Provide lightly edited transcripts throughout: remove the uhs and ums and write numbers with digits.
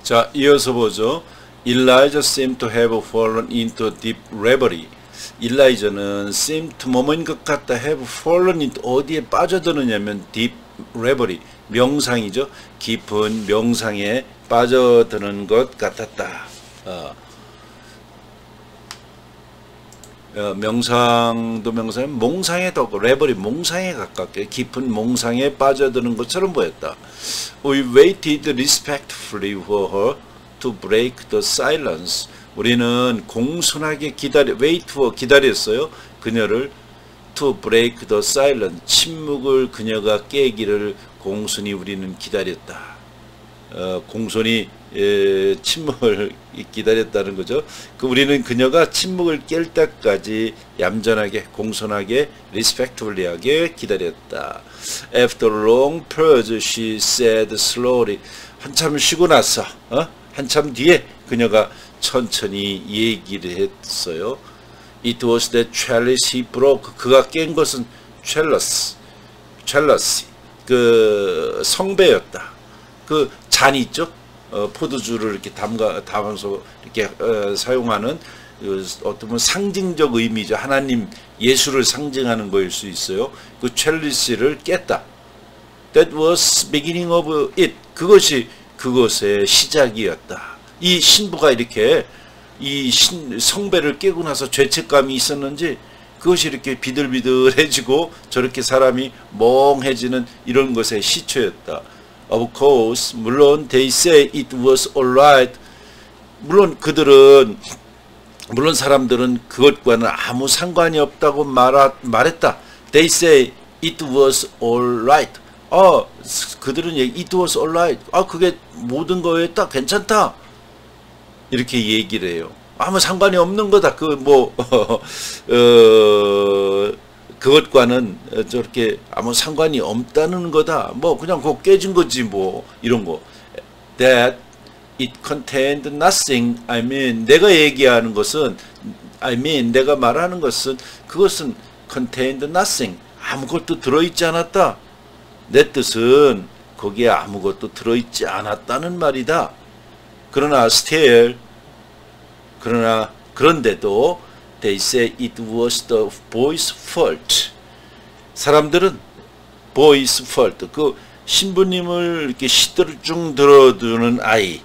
자, 이어서 보죠. Elijah seemed to have fallen into deep reverie. 일라이저는 seemed to 뭐뭐인 것 같다 have fallen into 어디에 빠져드느냐면 deep reverie 명상이죠. 깊은 명상에 빠져드는 것 같았다. 명상도 명상에 몽상에 더 레버리 몽상에 가깝게 깊은 몽상에 빠져드는 것처럼 보였다. We waited respectfully for her to break the silence. 우리는 공손하게 wait for 기다렸어요. 그녀를 to break the silence. 침묵을 그녀가 깨기를 공손히 우리는 기다렸다. 공손히 침묵을 기다렸다는 거죠. 우리는 그녀가 침묵을 깰 때까지 얌전하게 공손하게 respectfully하게 기다렸다. After a long pause, she said slowly. 한참 쉬고 나서 한참 뒤에 그녀가 천천히 얘기를 했어요. It was the chalice he broke. 그가 깬 것은 chalice, 그 성배였다. 그 잔 있죠? 포도주를 이렇게 담아서 이렇게 사용하는 어떤 뭐 상징적 의미죠. 하나님 예수를 상징하는 거일 수 있어요. 그 첼리스를 깼다. That was beginning of it. 그것이 그것의 시작이었다. 이 신부가 이렇게 이 성배를 깨고 나서 죄책감이 있었는지 그것이 이렇게 비들비들해지고 저렇게 사람이 멍해지는 이런 것의 시초였다. Of course, 물론 they say it was alright. 물론 사람들은 그것과는 아무 상관이 없다고 말했다. They say it was alright. 그들은 it was alright. 그게 모든 거였다. 괜찮다. 이렇게 얘기를 해요. 아무 상관이 없는 거다. 그것과는 저렇게 아무 상관이 없다는 거다. 그냥 그거 깨진 거지 이런 거. That it contained nothing. I mean 내가 얘기하는 것은 내가 말하는 것은 그것은 contained nothing. 아무것도 들어있지 않았다. 내 뜻은 거기에 아무것도 들어있지 않았다는 말이다. 그런데도 They say it was the boy's fault. 사람들은 boy's fault. 그 신부님을 이렇게 시들쭉 들어두는 아이,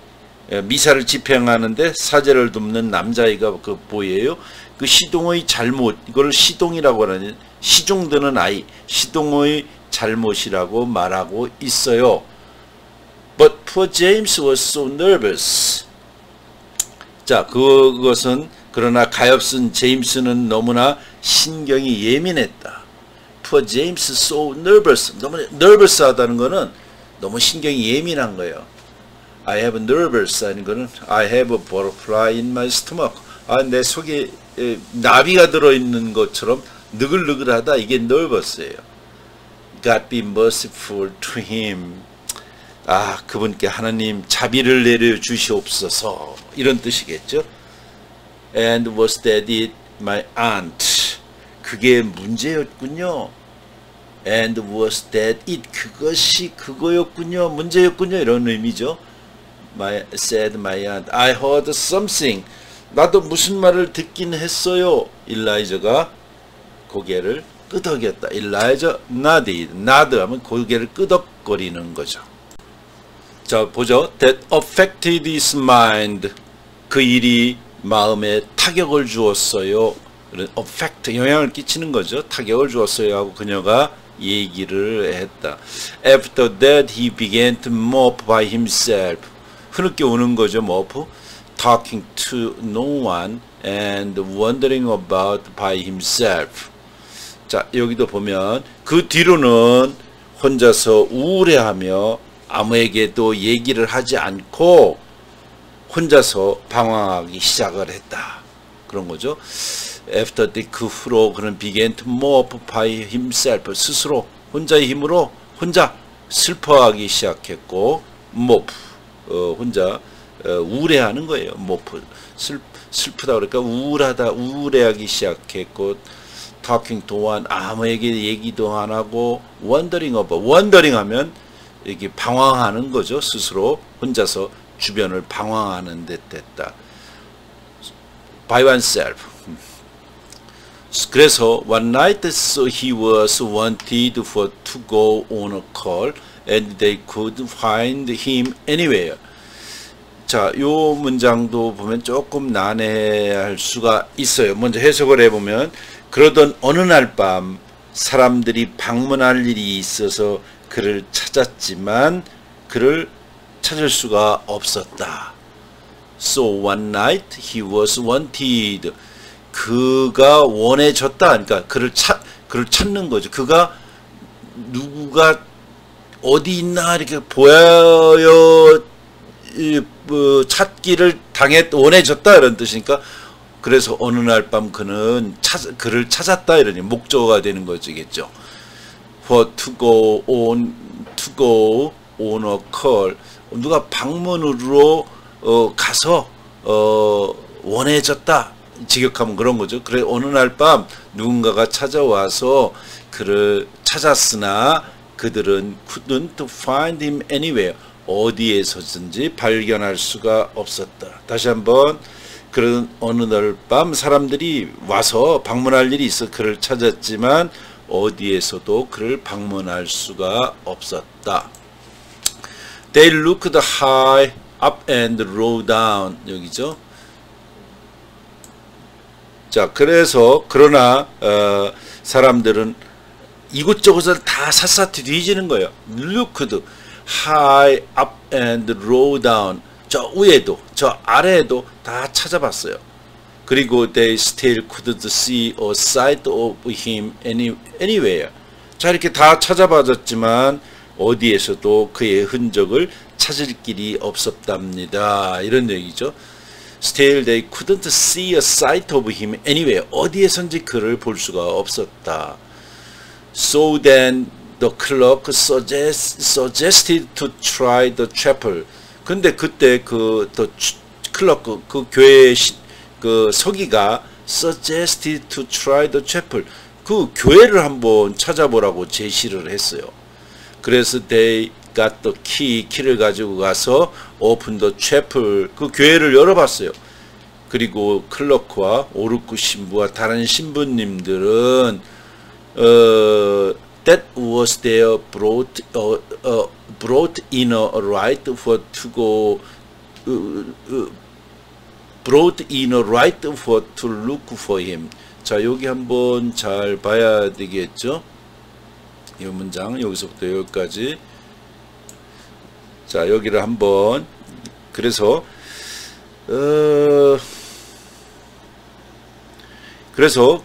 미사를 집행하는데 사제를 돕는 남자아이가 그 boy예요. 그 시동의 잘못, 이걸 시동이라고 하는 시중 드는 아이, 시동의 잘못이라고 말하고 있어요. But poor James was so nervous. 자, 그것은 그러나 가엾은 제임스는 너무나 신경이 예민했다. Poor James so nervous. 너무 nervous 하다는 거는 너무 신경이 예민한 거예요. I have nervous 하는 거는 I have a butterfly in my stomach. 내 속에 나비가 들어있는 것처럼 느글느글하다. 이게 nervous예요. God be merciful to him. 그분께 하나님 자비를 내려 주시옵소서. 이런 뜻이겠죠. And was that it, my aunt? 그게 문제였군요. And was that it? 그것이 그거였군요. 문제였군요. 이런 의미죠. said my aunt. I heard something. 나도 무슨 말을 듣긴 했어요. 일라이저가 고개를 끄덕였다. 일라이저 nodded. nod 하면 고개를 끄덕거리는 거죠. 자, 보죠. That affected his mind. 그 일이 마음에 타격을 주었어요. affect, 영향을 끼치는 거죠. 타격을 주었어요 하고 그녀가 얘기를 했다. After that he began to mop by himself. 흐느껴 오는 거죠. mop. Talking to no one and wandering about by himself. 자, 여기도 보면 그 뒤로는 혼자서 우울해하며 아무에게도 얘기를 하지 않고 혼자서 방황하기 시작을 했다. 그런 거죠. After that, 그 후로 그는 began to mop by himself. 스스로 혼자의 힘으로 혼자 슬퍼하기 시작했고 mop, 혼자 우울해하는 거예요. mop, 슬프다 그러니까 우울하다, 우울해하기 시작했고 talking to one, 아무에게 얘기도 안 하고 wandering about, wandering 하면 이게 방황하는 거죠. 스스로 혼자서 주변을 방황하는 듯 했다. by oneself. 그래서 one night so he was wanted for to go on a call and they could find him anywhere. 자, 요 문장도 보면 조금 난해할 수가 있어요. 먼저 해석을 해보면 그러던 어느 날 밤 사람들이 방문할 일이 있어서 그를 찾았지만 그를 찾을 수가 없었다. So one night he was wanted. 그가 원해졌다. 그러니까 그를 찾는 거죠. 그가 누구가 어디 있나 이렇게 보여요. 찾기를 원해졌다 이런 뜻이니까 그래서 어느 날 밤 그는 그를 찾았다 이러니 목적어가 되는 거겠죠. For to go on a call. 누가 방문으로 가서 원해졌다. 직역하면 그런 거죠. 그래 어느 날 밤 누군가가 찾아와서 그를 찾았으나 그들은 couldn't find him anywhere. 어디에서든지 발견할 수가 없었다. 다시 한번 그런 어느 날 밤 사람들이 와서 방문할 일이 있어 그를 찾았지만 어디에서도 그를 방문할 수가 없었다. They looked high up and low down. 여기죠. 자, 그래서 그러나 사람들은 이곳저곳을 다 샅샅이 뒤지는 거예요. Looked high up and low down. 저 위에도 저 아래에도 다 찾아봤어요. 그리고 they still couldn't see a sight of him anywhere. 자, 이렇게 다 찾아봤지만 어디에서도 그의 흔적을 찾을 길이 없었답니다. 이런 얘기죠. Still they couldn't see a sight of him anywhere. 어디에선지 그를 볼 수가 없었다. So then the clerk suggested to try the chapel. 근데 그때 그 클러크 그 교회의 그 서기가 suggested to try the chapel. 그 교회를 한번 찾아보라고 제시를 했어요. 그래서 they got the key, 키를 가지고 가서 open the chapel, 그 교회를 열어봤어요. 그리고 클러크와 오르크 신부와 다른 신부님들은 that was there brought in a right for to go brought in a right for to look for him. 자, 여기 한번 잘 봐야 되겠죠. 이 문장 여기서부터 여기까지. 자, 여기를 한번 그래서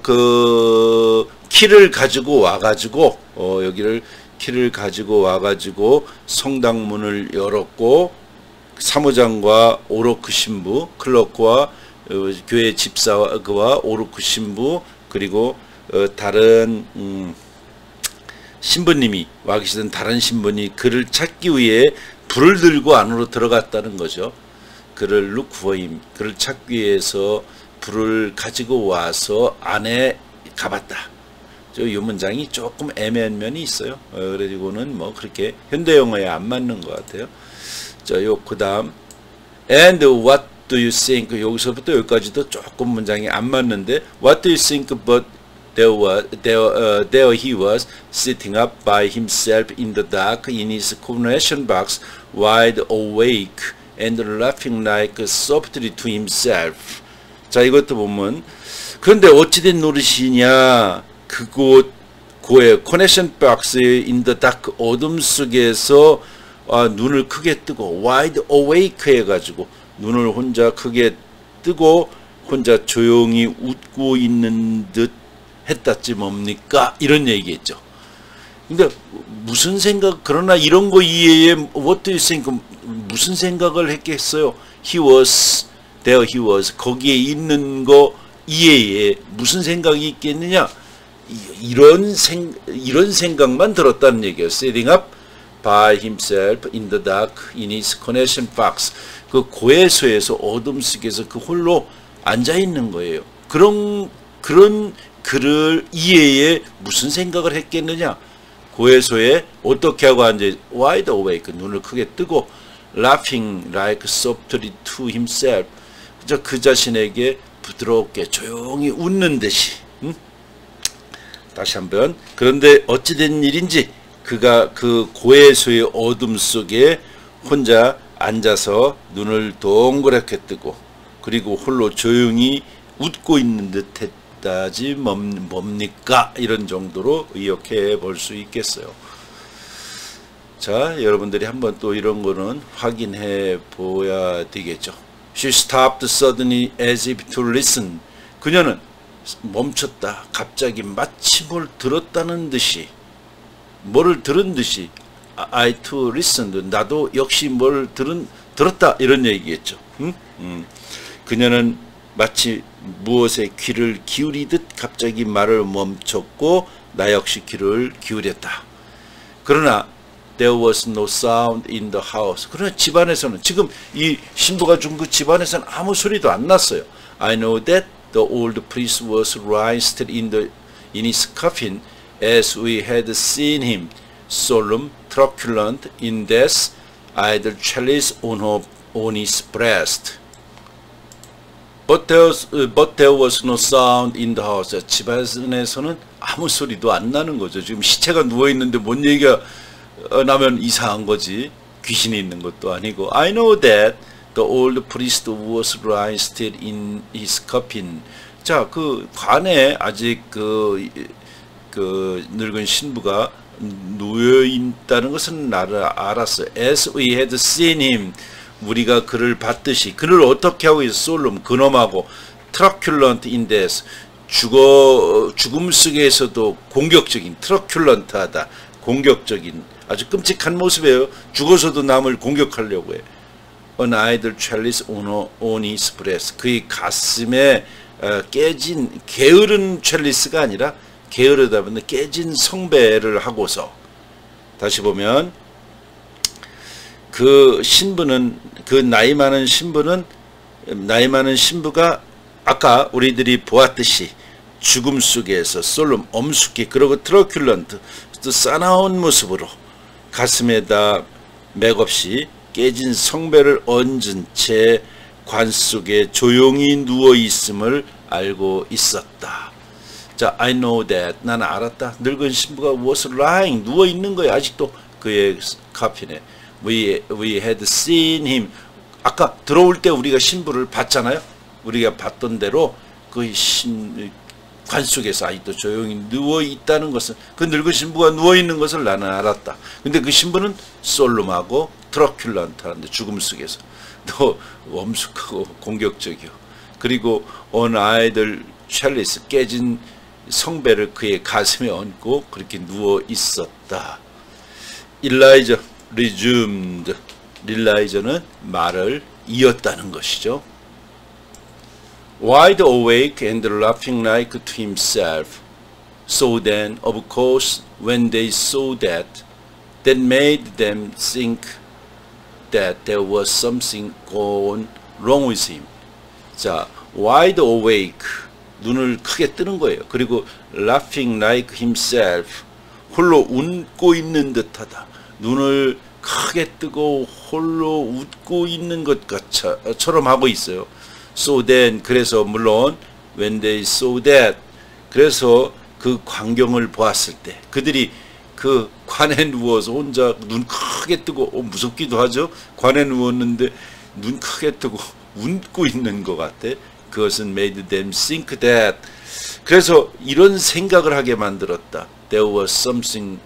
그 키를 가지고 와가지고 여기를 키를 가지고 와가지고 성당문을 열었고 사무장과 오르크 신부, 클러크와 교회 집사와 그와 오르크 신부 그리고 다른 신부님이 와 계시던 다른 신부님이 그를 찾기 위해 불을 들고 안으로 들어갔다는 거죠. 그를 look for him, 그를 찾기 위해서 불을 가지고 와서 안에 가봤다. 이 문장이 조금 애매한 면이 있어요. 그래가지고는 뭐 그렇게 현대 영어에 안 맞는 것 같아요. 자, 그 다음 and what do you think, 여기서부터 여기까지도 조금 문장이 안 맞는데 what do you think but there he was sitting up by himself in the dark in his coronation box wide awake and laughing like softly to himself. 자, 이것도 보면 그런데 어찌된 노릇이냐, 그곳 고의 코네션 박스에 in the dark 어둠 속에서 눈을 크게 뜨고 wide awake 해가지고 눈을 혼자 크게 뜨고 혼자 조용히 웃고 있는 듯 했다지 뭡니까? 이런 얘기겠죠. 근데 무슨 생각, 그러나 이런 거 이해에 what do you think, 무슨 생각을 했겠어요? he was 거기에 있는 거 이해에 무슨 생각이 있겠느냐? 이런 생각만 들었다는 얘기예요. Sitting up by himself in the dark in his connection box. 그 고해소에서 어둠 속에서 그 홀로 앉아 있는 거예요. 그런 그를 이해에 무슨 생각을 했겠느냐? 고해소에 어떻게 하고 앉아 wide awake, 눈을 크게 뜨고 laughing like softly to himself. 그 자신에게 부드럽게 조용히 웃는 듯이. 다시 한번. 그런데 어찌된 일인지 그가 그 고해소의 어둠 속에 혼자 앉아서 눈을 동그랗게 뜨고 그리고 홀로 조용히 웃고 있는 듯 했다지 뭡니까? 이런 정도로 의역해 볼 수 있겠어요. 자, 여러분들이 한번 또 이런 거는 확인해 보아야 되겠죠. She stopped suddenly as if to listen. 그녀는 멈췄다. 갑자기 마치 뭘 들었다는 듯이, 뭐를 들은 듯이 I too listened. 나도 역시 뭘 들었다 이런 얘기겠죠. 그녀는 마치 무엇에 귀를 기울이듯 갑자기 말을 멈췄고 나 역시 귀를 기울였다. 그러나 there was no sound in the house. 그러나 집안에서는 지금 이 신부가 준 그 집안에서는 아무 소리도 안 났어요. I know that the old priest was raised in his coffin as we had seen him, solemn, truculent in death, idle chalice on his breast. But there was no sound in the house. 집안에서는 아무 소리도 안 나는 거죠. 지금 시체가 누워 있는데 뭔 얘기가 나면 이상한 거지. 귀신이 있는 것도 아니고. I know that the old priest was raised in his coffin. 자, 그 관에 아직 그 늙은 신부가 누워 있다는 것은 알았어요. As we had seen him. 우리가 그를 봤듯이. 그를 어떻게 하고 있어? 솔롬, 근엄하고 truculent in death. 죽음 속에서도 공격적인, truculent하다. 공격적인, 아주 끔찍한 모습이에요. 죽어서도 남을 공격하려고 해. An idle chalice on his breast. 그의 가슴에 깨진, 게으른 첼리스가 아니라 게으르다 보니 깨진 성배를 하고서. 다시 보면 그 신부는, 그 나이 많은 신부가 아까 우리들이 보았듯이 죽음 속에서 솔롬, 엄숙히, 그리고 트러큘런트, 또 싸나운 모습으로 가슴에다 맥없이 깨진 성배를 얹은 채 관 속에 조용히 누워 있음을 알고 있었다. 자, I know that. 나는 알았다. 늙은 신부가 was lying, 누워 있는 거야. 아직도 그의 카핀에. We had seen him. 아까 들어올 때 우리가 신부를 봤잖아요. 우리가 봤던 대로 그 관 속에서 아직도 조용히 누워 있다는 것은, 그 늙은 신부가 누워 있는 것을 나는 알았다. 근데 그 신부는 솔롬하고 트러큘런트한데 죽음 속에서 또 엄숙하고 공격적이요. 그리고 on idle chalice, 깨진 성배를 그의 가슴에 얹고 그렇게 누워 있었다. Elijah resumed. 릴라이저는 말을 이었다는 것이죠. Wide awake and laughing like to himself. So then, of course, when they saw that made them think that there was something going wrong with him. 자, wide awake, 눈을 크게 뜨는 거예요. 그리고 laughing like himself, 홀로 웃고 있는 듯하다. 눈을 크게 뜨고 홀로 웃고 있는 것처럼 하고 있어요. So then, 그래서 물론 when they saw that, 그래서 그 광경을 보았을 때 그들이 그 관에 누워서 혼자 눈 크게 뜨고, 무섭기도 하죠. 관에 누웠는데 눈 크게 뜨고 웃고 있는 것 같아. 그것은 made them think that, 그래서 이런 생각을 하게 만들었다. There was something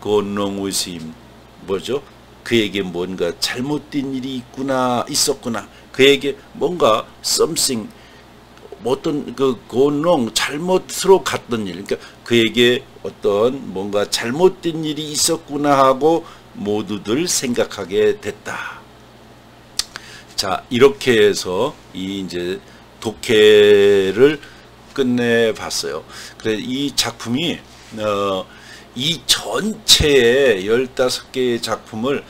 going wrong with him. 뭐죠? 그에게 뭔가 잘못된 일이 있었구나. 그에게 뭔가 something, 어떤 그 going wrong, 잘못으로 갔던 일, 그러니까 그에게 어떤 뭔가 잘못된 일이 있었구나 하고 모두들 생각하게 됐다. 자, 이렇게 해서 이제 독해를 끝내봤어요. 그래서 이 작품이 이 전체의 15개의 작품을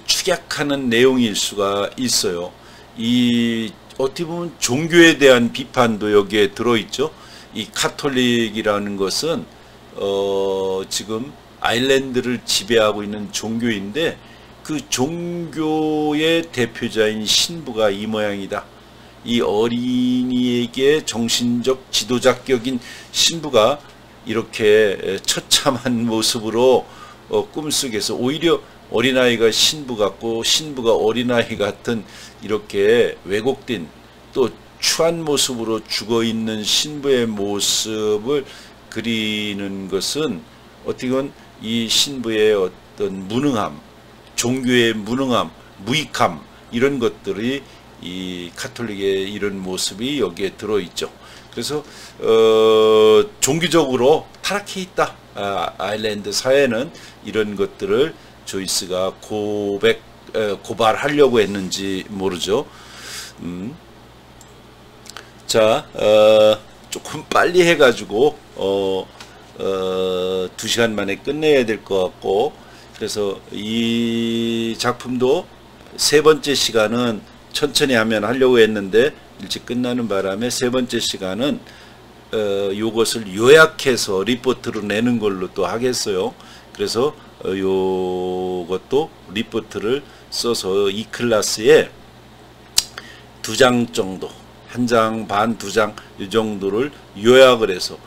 축약하는 내용일 수가 있어요. 이 어떻게 보면 종교에 대한 비판도 여기에 들어있죠. 이 카톨릭이라는 것은 지금 아일랜드를 지배하고 있는 종교인데, 그 종교의 대표자인 신부가 이 모양이다. 이 어린이에게 정신적 지도자격인 신부가 이렇게 처참한 모습으로 꿈속에서 오히려 어린아이가 신부 같고 신부가 어린아이 같은 이렇게 왜곡된 또 추한 모습으로 죽어있는 신부의 모습을 그리는 것은 어떻게 보면 이 신부의 어떤 무능함, 종교의 무능함, 무익함 이런 것들이 이 카톨릭의 이런 모습이 여기에 들어있죠. 그래서 종교적으로 타락해 있다. 아일랜드 사회는 이런 것들을 조이스가 고발하려고 했는지 모르죠. 자, 조금 빨리 해가지고 2시간 만에 끝내야 될 것 같고, 그래서 이 작품도 세 번째 시간은 천천히 하려고 했는데 일찍 끝나는 바람에 세 번째 시간은 요것을 요약해서 리포트로 내는 걸로 또 하겠어요. 그래서 요것도 리포트를 써서 이 클래스에 2장 정도, 1장 반, 2장 이 정도를 요약을 해서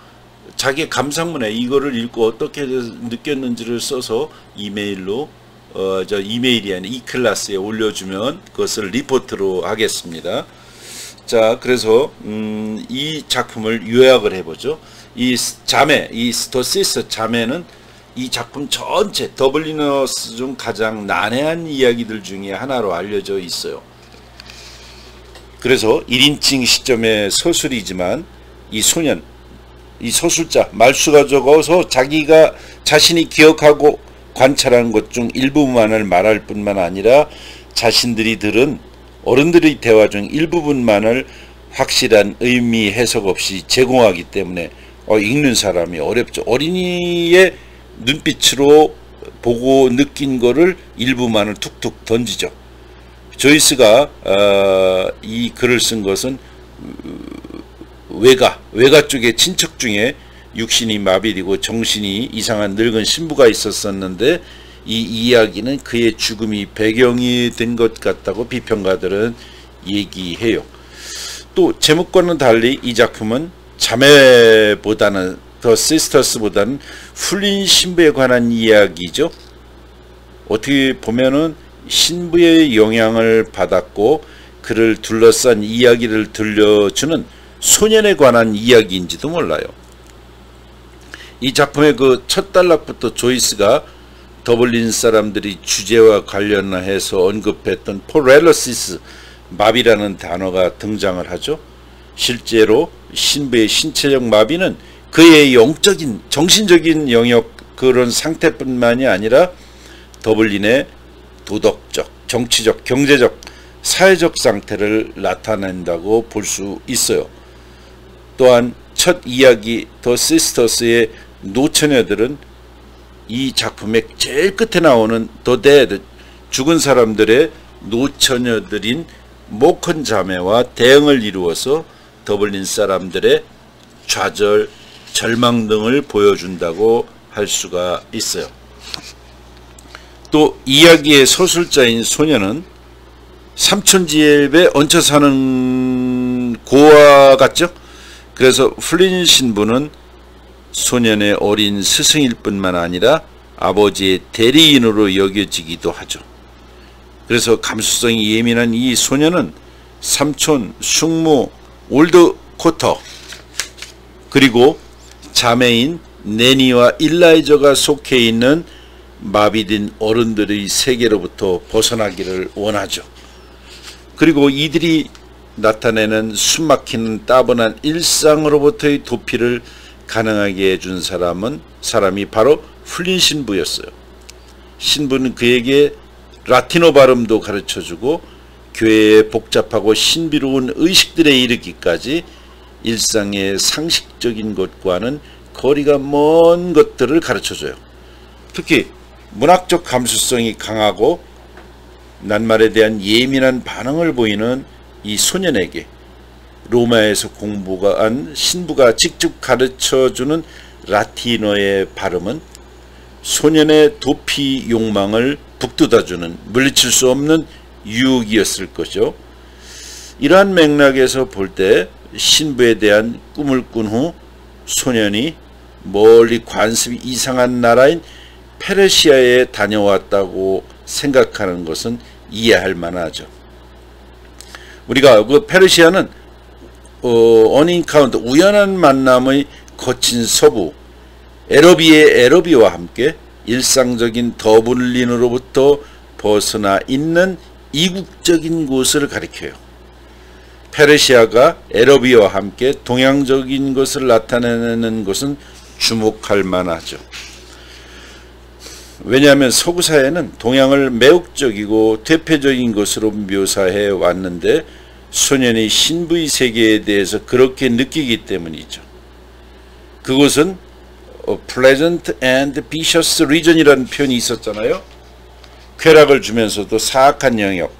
자기 감상문에 이거를 읽고 어떻게 느꼈는지를 써서 이메일로 이메일이 아닌 이 클래스에 올려주면 그것을 리포트로 하겠습니다. 자, 그래서 이 작품을 요약을 해보죠. 이 자매, 이 더 시스터 자매는 이 작품 전체 더블리너스 중 가장 난해한 이야기들 중에 하나로 알려져 있어요. 그래서 1인칭 시점의 서술이지만 이 소년, 이 서술자 말수가 적어서 자기가 자신이 기억하고 관찰한 것 중 일부분만을 말할 뿐만 아니라 자신들이 들은 어른들의 대화 중 일부분만을 확실한 의미 해석 없이 제공하기 때문에 읽는 사람이 어렵죠. 어린이의 눈빛으로 보고 느낀 거를 일부만을 툭툭 던지죠. 조이스가 이 글을 쓴 것은 외가 쪽의 친척 중에 육신이 마비되고 정신이 이상한 늙은 신부가 있었었는데 이 이야기는 그의 죽음이 배경이 된 것 같다고 비평가들은 얘기해요. 또 제목과는 달리 이 작품은 자매보다는 더 시스터스보다는 풀린 신부에 관한 이야기죠. 어떻게 보면은 신부의 영향을 받았고 그를 둘러싼 이야기를 들려주는 소년에 관한 이야기인지도 몰라요. 이 작품의 그 첫 단락부터 조이스가 더블린 사람들이 주제와 관련해서 언급했던 포렐러시스 마비라는 단어가 등장을 하죠. 실제로 신부의 신체적 마비는 그의 영적인 정신적인 영역 그런 상태뿐만이 아니라 더블린의 도덕적, 정치적, 경제적, 사회적 상태를 나타낸다고 볼 수 있어요. 또한 첫 이야기 더 시스터스의 노처녀들은 이 작품의 제일 끝에 나오는 더 데드, 죽은 사람들의 노처녀들인 모컨 자매와 대응을 이루어서 더블린 사람들의 좌절, 절망 등을 보여준다고 할 수가 있어요. 또 이야기의 서술자인 소녀는 삼촌집에 얹혀 사는 고아 같죠? 그래서 플린 신부는 소년의 어린 스승일 뿐만 아니라 아버지의 대리인으로 여겨지기도 하죠. 그래서 감수성이 예민한 이 소년은 삼촌, 숙모, 올드코터 그리고 자매인 네니와 일라이저가 속해 있는 마비된 어른들의 세계로부터 벗어나기를 원하죠. 그리고 이들이 나타내는 숨막히는 따분한 일상으로부터의 도피를 가능하게 해준 사람이 바로 플린 신부였어요. 신부는 그에게 라틴어 발음도 가르쳐주고 교회의 복잡하고 신비로운 의식들에 이르기까지 일상의 상식적인 것과는 거리가 먼 것들을 가르쳐줘요. 특히 문학적 감수성이 강하고 낱말에 대한 예민한 반응을 보이는 이 소년에게 로마에서 공부한 신부가 직접 가르쳐주는 라틴어의 발음은 소년의 도피 욕망을 북돋아주는 물리칠 수 없는 유혹이었을 거죠. 이러한 맥락에서 볼 때 신부에 대한 꿈을 꾼 후 소년이 멀리 관습이 이상한 나라인 페르시아에 다녀왔다고 생각하는 것은 이해할 만하죠. 우리가 그 페르시아는 언인카운터 우연한 만남의 거친 서부 에러비의 에러비와 함께 일상적인 더블린으로부터 벗어나 있는 이국적인 곳을 가리켜요. 페르시아가 에러비와 함께 동양적인 것을 나타내는 것은 주목할 만하죠. 왜냐하면 서구 사회는 동양을 매혹적이고 대표적인 것으로 묘사해 왔는데 소년이 신부의 세계에 대해서 그렇게 느끼기 때문이죠. 그곳은 pleasant and vicious region이라는 표현이 있었잖아요. 쾌락을 주면서도 사악한 영역.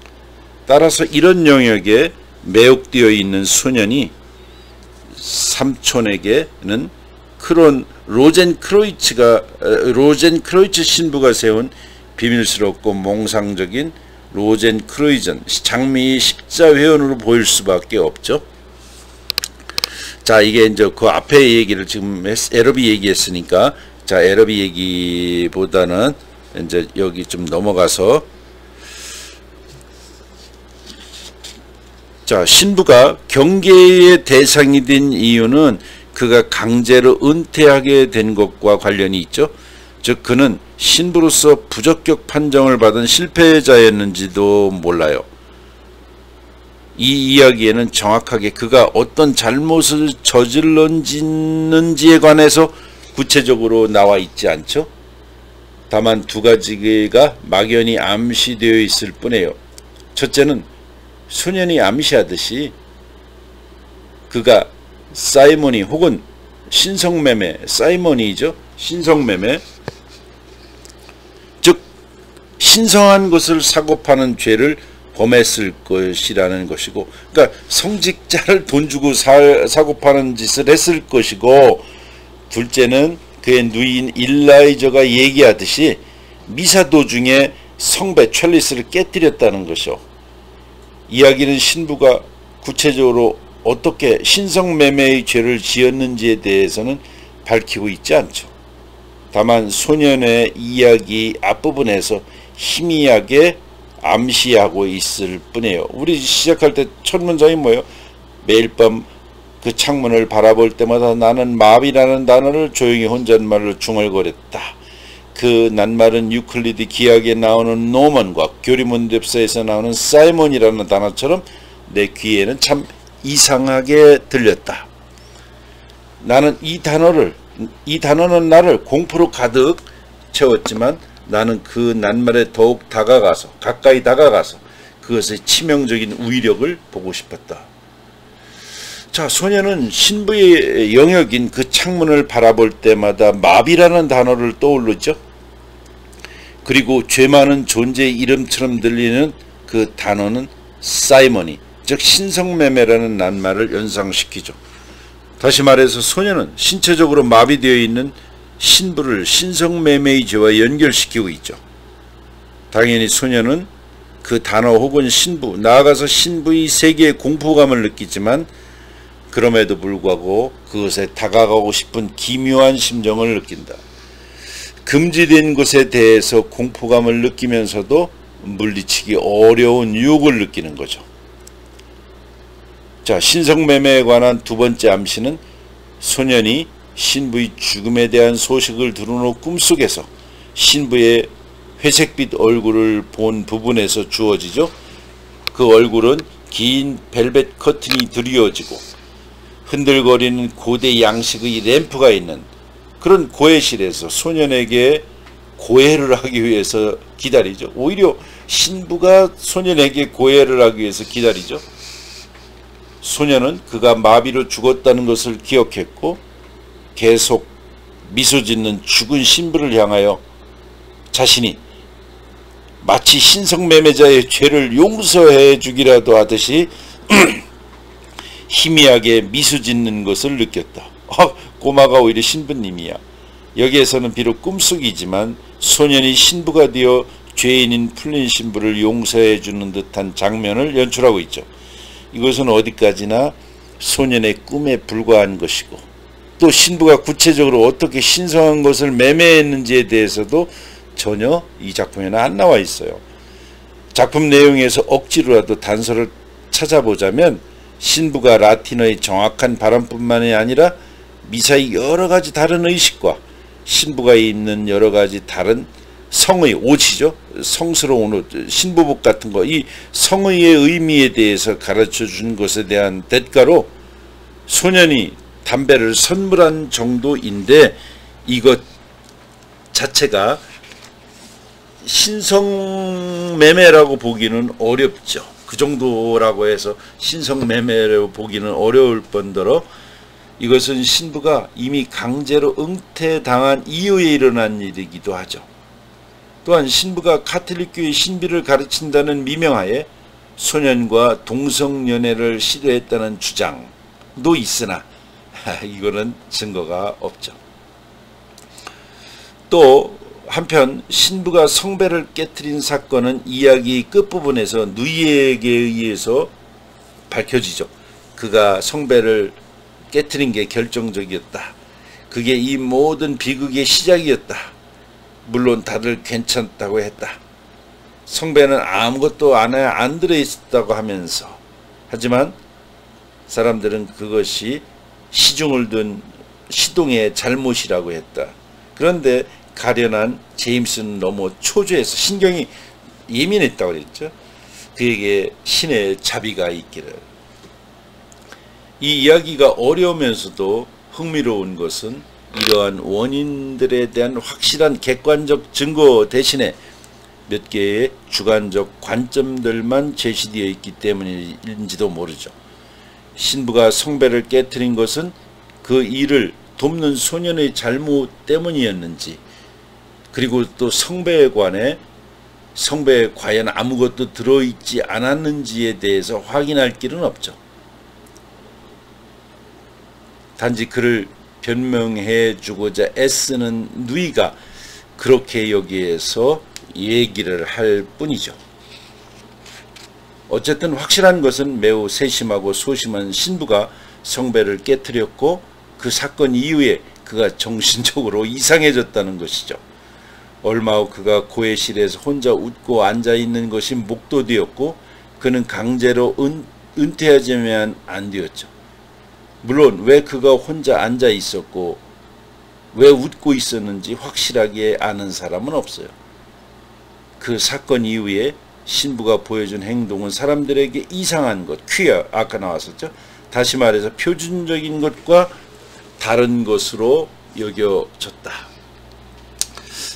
따라서 이런 영역에 매혹되어 있는 소년이 삼촌에게는 그런 로젠크로이츠 신부가 세운 비밀스럽고 몽상적인 로젠크로이전 장미의 십자회원으로 보일 수밖에 없죠. 자, 이게 이제 그 앞에 얘기를 지금 에러비 얘기했으니까, 자, 에러비 얘기보다는 이제 여기 좀 넘어가서, 자, 신부가 경계의 대상이 된 이유는 그가 강제로 은퇴하게 된 것과 관련이 있죠. 즉 그는 신부로서 부적격 판정을 받은 실패자였는지도 몰라요. 이 이야기에는 정확하게 그가 어떤 잘못을 저질렀는지에 관해서 구체적으로 나와 있지 않죠. 다만 두 가지가 막연히 암시되어 있을 뿐이에요. 첫째는 소년이 암시하듯이 그가 사이모니 혹은 신성매매, 사이모니죠. 신성매매, 즉 신성한 것을 사고 파는 죄를 범했을 것이라는 것이고, 그러니까 성직자를 돈 주고 사고 파는 짓을 했을 것이고, 둘째는 그의 누이인 일라이저가 얘기하듯이 미사 도중에 성배 첼리스를 깨뜨렸다는 것이요. 이야기는 신부가 구체적으로 어떻게 신성매매의 죄를 지었는지에 대해서는 밝히고 있지 않죠. 다만 소년의 이야기 앞부분에서 희미하게 암시하고 있을 뿐이에요. 우리 시작할 때 첫 문장이 뭐예요? 매일 밤 그 창문을 바라볼 때마다 나는 마비라는 단어를 조용히 혼잣말로 중얼거렸다. 그 낱말은 유클리드 기하에 나오는 노먼과 교리문답서에서 나오는 사이몬이라는 단어처럼 내 귀에는 참 이상하게 들렸다. 나는 이 단어는 나를 공포로 가득 채웠지만 나는 그 낱말에 더욱 가까이 다가가서 그것의 치명적인 위력을 보고 싶었다. 자, 소년은 신부의 영역인 그 창문을 바라볼 때마다 마비라는 단어를 떠올르죠. 그리고 죄 많은 존재의 이름처럼 들리는 그 단어는 사이머니, 즉 신성매매라는 낱말을 연상시키죠. 다시 말해서 소년은 신체적으로 마비되어 있는 신부를 신성매매의 죄와 연결시키고 있죠. 당연히 소년은 그 단어 혹은 신부, 나아가서 신부의 세계의 공포감을 느끼지만 그럼에도 불구하고 그것에 다가가고 싶은 기묘한 심정을 느낀다. 금지된 것에 대해서 공포감을 느끼면서도 물리치기 어려운 유혹을 느끼는 거죠. 자, 신성매매에 관한 두 번째 암시는 소년이 신부의 죽음에 대한 소식을 들은 후 꿈속에서 신부의 회색빛 얼굴을 본 부분에서 주어지죠. 그 얼굴은 긴 벨벳 커튼이 드리워지고 흔들거리는 고대 양식의 램프가 있는 그런 고해실에서 소년에게 고해를 하기 위해서 기다리죠. 오히려 신부가 소년에게 고해를 하기 위해서 기다리죠. 소년은 그가 마비로 죽었다는 것을 기억했고 계속 미소 짓는 죽은 신부를 향하여 자신이 마치 신성매매자의 죄를 용서해 주기라도 하듯이 희미하게 미소 짓는 것을 느꼈다. 꼬마가 오히려 신부님이야. 여기에서는 비록 꿈속이지만 소년이 신부가 되어 죄인인 풀린 신부를 용서해 주는 듯한 장면을 연출하고 있죠. 이것은 어디까지나 소년의 꿈에 불과한 것이고, 또 신부가 구체적으로 어떻게 신성한 것을 매매했는지에 대해서도 전혀 이 작품에는 안 나와 있어요. 작품 내용에서 억지로라도 단서를 찾아보자면 신부가 라틴어의 정확한 발음뿐만이 아니라 미사의 여러가지 다른 의식과 신부가 입는 여러가지 다른 성의 옷이죠. 성스러운 옷, 신부복 같은 거, 이 성의의 의미에 대해서 가르쳐 준 것에 대한 대가로 소년이 담배를 선물한 정도인데, 이것 자체가 신성매매라고 보기는 어렵죠. 그 정도라고 해서 신성매매라고 보기는 어려울 뿐더러 이것은 신부가 이미 강제로 응태당한 이후에 일어난 일이기도 하죠. 또한 신부가 가톨릭교의 신비를 가르친다는 미명하에 소년과 동성연애를 시도했다는 주장도 있으나 이거는 증거가 없죠. 또 한편 신부가 성배를 깨뜨린 사건은 이야기 끝부분에서 누이에게 의해서 밝혀지죠. 그가 성배를 깨뜨린 게 결정적이었다. 그게 이 모든 비극의 시작이었다. 물론 다들 괜찮다고 했다. 성배는 아무것도 안에 안 들어있었다고 하면서, 하지만 사람들은 그것이 시중을 둔 시동의 잘못이라고 했다. 그런데 가련한 제임스는 너무 초조해서 신경이 예민했다고 그랬죠. 그에게 신의 자비가 있기를. 이 이야기가 어려우면서도 흥미로운 것은 이러한 원인들에 대한 확실한 객관적 증거 대신에 몇 개의 주관적 관점들만 제시되어 있기 때문인지도 모르죠. 신부가 성배를 깨뜨린 것은 그 일을 돕는 소년의 잘못 때문이었는지, 그리고 또 성배에 관해 성배에 과연 아무것도 들어있지 않았는지에 대해서 확인할 길은 없죠. 단지 그를 변명해 주고자 애쓰는 누이가 그렇게 여기에서 얘기를 할 뿐이죠. 어쨌든 확실한 것은 매우 세심하고 소심한 신부가 성배를 깨뜨렸고 그 사건 이후에 그가 정신적으로 이상해졌다는 것이죠. 얼마 후 그가 고해실에서 혼자 웃고 앉아있는 것이 목도되었고 그는 강제로 은퇴하지만 안 되었죠. 물론 왜 그가 혼자 앉아있었고 왜 웃고 있었는지 확실하게 아는 사람은 없어요. 그 사건 이후에 신부가 보여준 행동은 사람들에게 이상한 것, 퀴어, 아까 나왔었죠. 다시 말해서 표준적인 것과 다른 것으로 여겨졌다.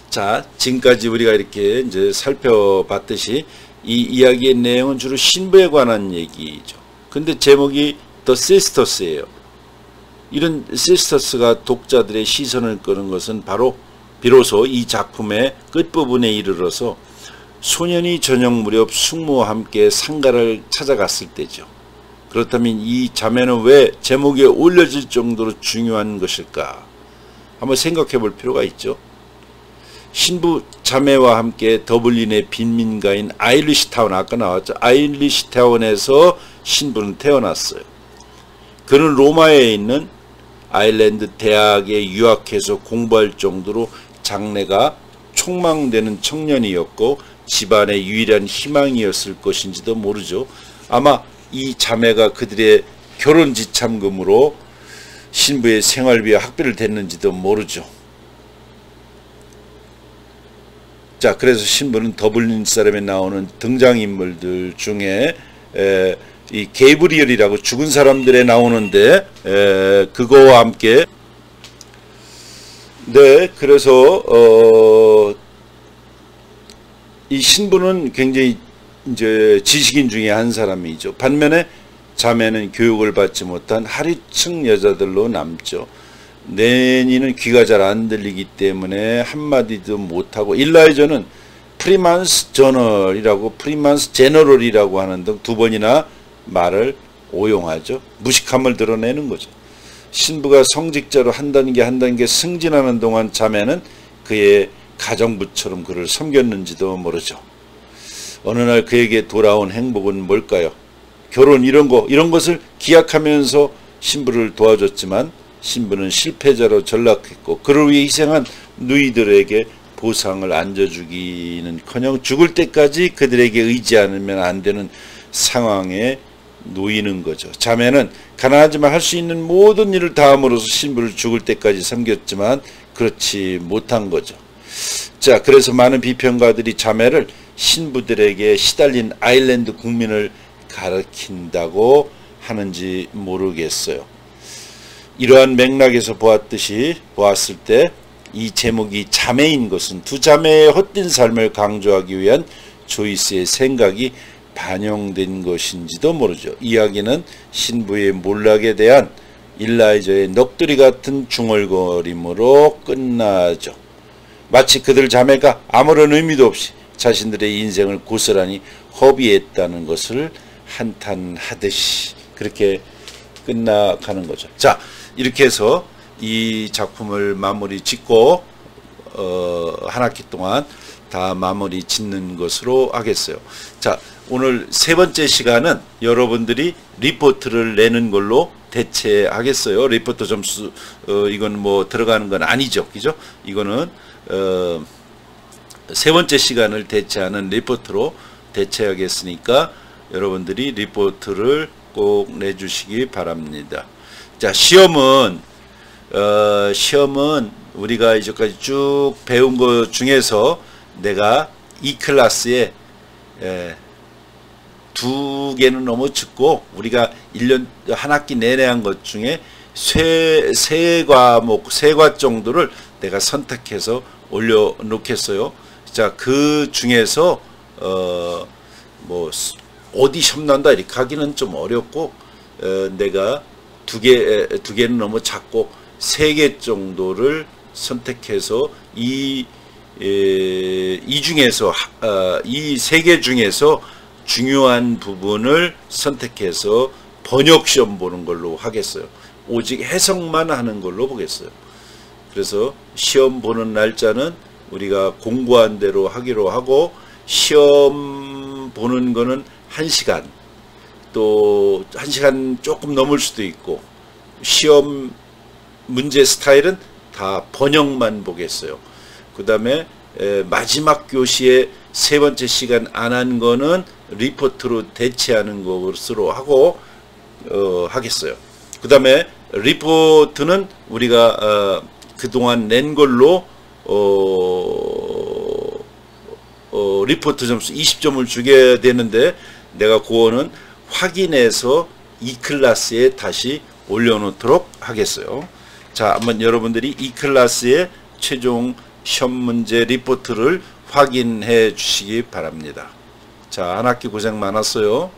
자, 지금까지 우리가 이렇게 이제 살펴봤듯이 이 이야기의 내용은 주로 신부에 관한 얘기죠. 근데 제목이 The Sisters예요. 이런 시스터스가 독자들의 시선을 끄는 것은 바로 비로소 이 작품의 끝부분에 이르러서 소년이 저녁 무렵 숙모와 함께 상가를 찾아갔을 때죠. 그렇다면 이 자매는 왜 제목에 올려질 정도로 중요한 것일까? 한번 생각해 볼 필요가 있죠. 신부 자매와 함께 더블린의 빈민가인 아일리시타운, 아까 나왔죠. 아일리시타운에서 신부는 태어났어요. 그는 로마에 있는 아일랜드 대학에 유학해서 공부할 정도로 장래가 촉망되는 청년이었고 집안의 유일한 희망이었을 것인지도 모르죠. 아마 이 자매가 그들의 결혼 지참금으로 신부의 생활비와 학비를 댔는지도 모르죠. 자, 그래서 신부는 더블린 사람에 나오는 등장인물들 중에 이 게이브리얼이라고 죽은 사람들에 나오는데 그거와 함께 그래서 이 신부는 굉장히 이제 지식인 중에 한 사람이죠. 반면에 자매는 교육을 받지 못한 하류층 여자들로 남죠. 내니는 귀가 잘 안 들리기 때문에 한마디도 못하고, 일라이저는 프리만스 저널이라고 프리만스 제너럴이라고 하는 등 두 번이나 말을 오용하죠. 무식함을 드러내는 거죠. 신부가 성직자로 한 단계 한 단계 승진하는 동안 자매는 그의 가정부처럼 그를 섬겼는지도 모르죠. 어느 날 그에게 돌아온 행복은 뭘까요? 결혼 이런 것을 기약하면서 신부를 도와줬지만 신부는 실패자로 전락했고 그를 위해 희생한 누이들에게 보상을 안겨주기는커녕 죽을 때까지 그들에게 의지하면 안 되는 상황에 놓이는 거죠. 자매는 가난하지만 할 수 있는 모든 일을 다함으로써 신부를 죽을 때까지 섬겼지만 그렇지 못한 거죠. 자, 그래서 많은 비평가들이 자매를 신부들에게 시달린 아일랜드 국민을 가리킨다고 하는지 모르겠어요. 이러한 맥락에서 보았을 때 이 제목이 자매인 것은 두 자매의 헛된 삶을 강조하기 위한 조이스의 생각이 반영된 것인지도 모르죠. 이야기는 신부의 몰락에 대한 일라이저의 넋두리 같은 중얼거림으로 끝나죠. 마치 그들 자매가 아무런 의미도 없이 자신들의 인생을 고스란히 허비했다는 것을 한탄하듯이 그렇게 끝나가는 거죠. 자, 이렇게 해서 이 작품을 마무리 짓고 한 학기 동안 다 마무리 짓는 것으로 하겠어요. 자, 오늘 세 번째 시간은 여러분들이 리포트를 내는 걸로 대체하겠어요. 리포트 점수 이건 뭐 들어가는 건 아니죠, 그죠? 이거는 세 번째 시간을 대체하는 리포트로 대체하겠으니까 여러분들이 리포트를 꼭 내주시기 바랍니다. 자, 시험은 우리가 이제까지 쭉 배운 것 중에서 내가 이 클래스에 두 개는 너무 적고 우리가 1년 한 학기 내내 한 것 중에 세 과 정도를 내가 선택해서 올려놓겠어요. 자, 그 중에서 뭐 어디 시험 난다 이렇게 하기는 좀 어렵고 내가 두 개는 너무 작고 3개 정도를 선택해서 이 3개 중에서 중요한 부분을 선택해서 번역 시험 보는 걸로 하겠어요. 오직 해석만 하는 걸로 보겠어요. 그래서 시험 보는 날짜는 우리가 공부한 대로 하기로 하고 시험 보는 거는 1시간 또 1시간 조금 넘을 수도 있고 시험 문제 스타일은 다 번역만 보겠어요. 그 다음에 마지막 교시에 세 번째 시간 안 한 거는 리포트로 대체하는 것으로 하고 하겠어요. 그 다음에 리포트는 우리가 그동안 낸 걸로 리포트 점수 20점을 주게 되는데 내가 그거는 확인해서 이 클래스에 다시 올려놓도록 하겠어요. 자, 한번 여러분들이 이 클래스의 최종 시험 문제 리포트를 확인해 주시기 바랍니다. 자, 한 학기 고생 많았어요.